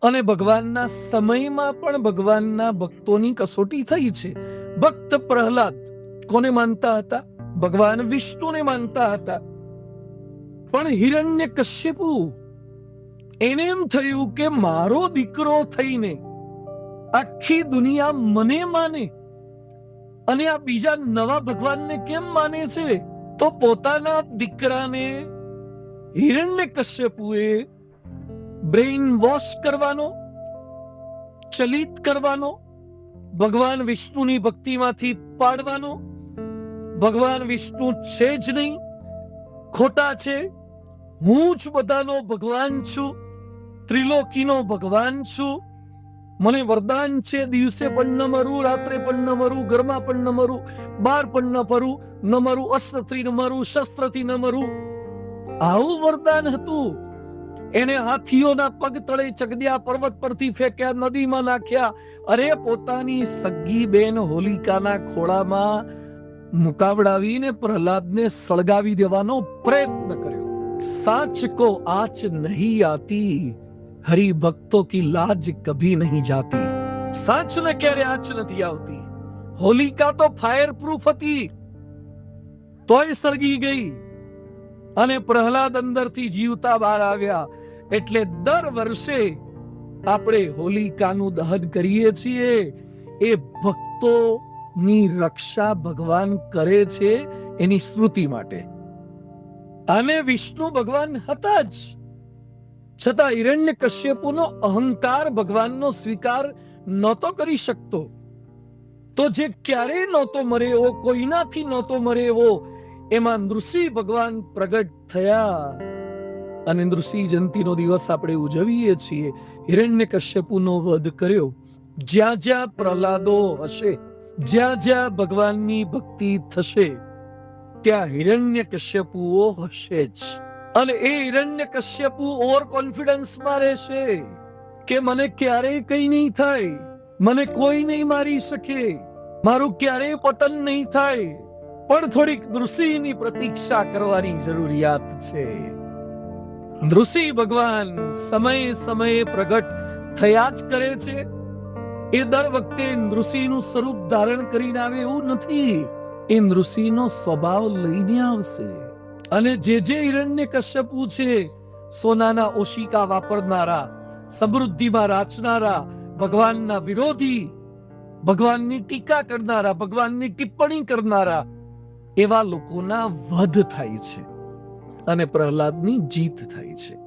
અને ભગવાનના સમયમાં પણ ભગવાનના ભક્તોની કસોટી થઈ છે. ભક્ત પ્રહલાદ કોને માનતા હતા? ભગવાન વિષ્ણુને માનતા હતા. પણ હિરણ્યકશ્યપુ એને એમ થયું કે મારો દીકરો થઈને આખી દુનિયા મને માને અને આ બીજા નવા ભગવાનને કેમ માને છે? તો પોતાના દીકરાને હિરણ્યકશ્યપુએ બ્રેઇન વોશ કરવાનો, ચલિત કરવાનો, ભગવાન વિષ્ણુની ભક્તિમાંથી પાડવાનો. ભગવાન વિષ્ણુ છે જ નહીં, ખોટા છે, હું જ બધાનો ભગવાન છું, ત્રિલોકીનો ભગવાન છું, મને વરદાન છે દિવસે પણ ન મરું, રાત્રે પણ ન મરું, ઘરમાં પણ ન મરું, બહાર પણ ન મરું, અસ્ત્રથી ન મરું, શસ્ત્રથી ન મરું. આવું વરદાન હતું. એને હાથીઓના પગ તળે ચગદ્યા, પર્વત પરથી ફેંક્યા, નદીમાં નાખ્યા. અરે પોતાની સગી બેન હોલિકાના ખોળામાં મુકાવડાવીને પ્રહલાદને સળગાવી દેવાનો પ્રયત્ન કર્યો. સાચ કો આચ નહીં આતી, હરિ ભક્તો કી લાજ કભી નહીં જાતી. સાચને ક્યારે આંચ નથી આવતી. હોલિકા તો ફાયર પ્રૂફ હતી, તોય સળગી ગઈ અને પ્રહલાદ અંદરથી જીવતા બહાર આવ્યા. એટલે દર વર્ષે આપણે હોલિકાનું દહન કરીએ છીએ. એ ભક્તોની રક્ષા ભગવાન કરે છે એની સ્મૃતિ માટે. અને વિષ્ણુ ભગવાન હતા જ, છતાં હિરણ્યકશ્યપુનો અહંકાર ભગવાનનો સ્વીકાર નહોતો કરી શકતો. તો જે ક્યારેય નહોતો મરે એવો, કોઈનાથી નહોતો મરે એવો, એમાં નૃસિંહ ભગવાન પ્રગટ થયા. અને નૃસિંહ જયંતીનો દિવસ આપણે ઉજવીએ છીએ. હિરણ્યકશ્યપુનો વધ કર્યો. જ્યાં જ્યાં પ્રહલાદો હશે, જ્યાં જ્યાં ભગવાનની ભક્તિ થશે, ત્યાં હિરણ્યકશ્યપુઓ હશે જ. અને એ હિરણ્યકશ્યપુ ઓવર કોન્ફિડન્સમાં રહેશે કે મને ક્યારેય કંઈ નહીં થાય, મને કોઈ નહીં મારી શકે, મારું ક્યારેય પતન નહીં થાય. પણ થોડીક નૃસિંહની પ્રતીક્ષા કરવાની જરૂરિયાત છે. નૃસિંહ ભગવાન સમયે સમયે પ્રગટ થયા જ કરે છે. એ દર વખતે નૃસિંહનું સ્વરૂપ ધારણ કરીને આવે એવું નથી. એ નૃસિંહનો સ્વભાવ લઈને આવશે. અને જે હિરણ્યકશ્યપુ છે, સોનાના ઓશિકા વાપરનારા, સમૃદ્ધિમાં રાચનારા, ભગવાનના વિરોધી, ભગવાનની ટીકા કરનારા, ભગવાનની ટિપ્પણી કરનારા, એવા લોકોના વધ થાય છે અને પ્રહલાદની જીત થાય છે.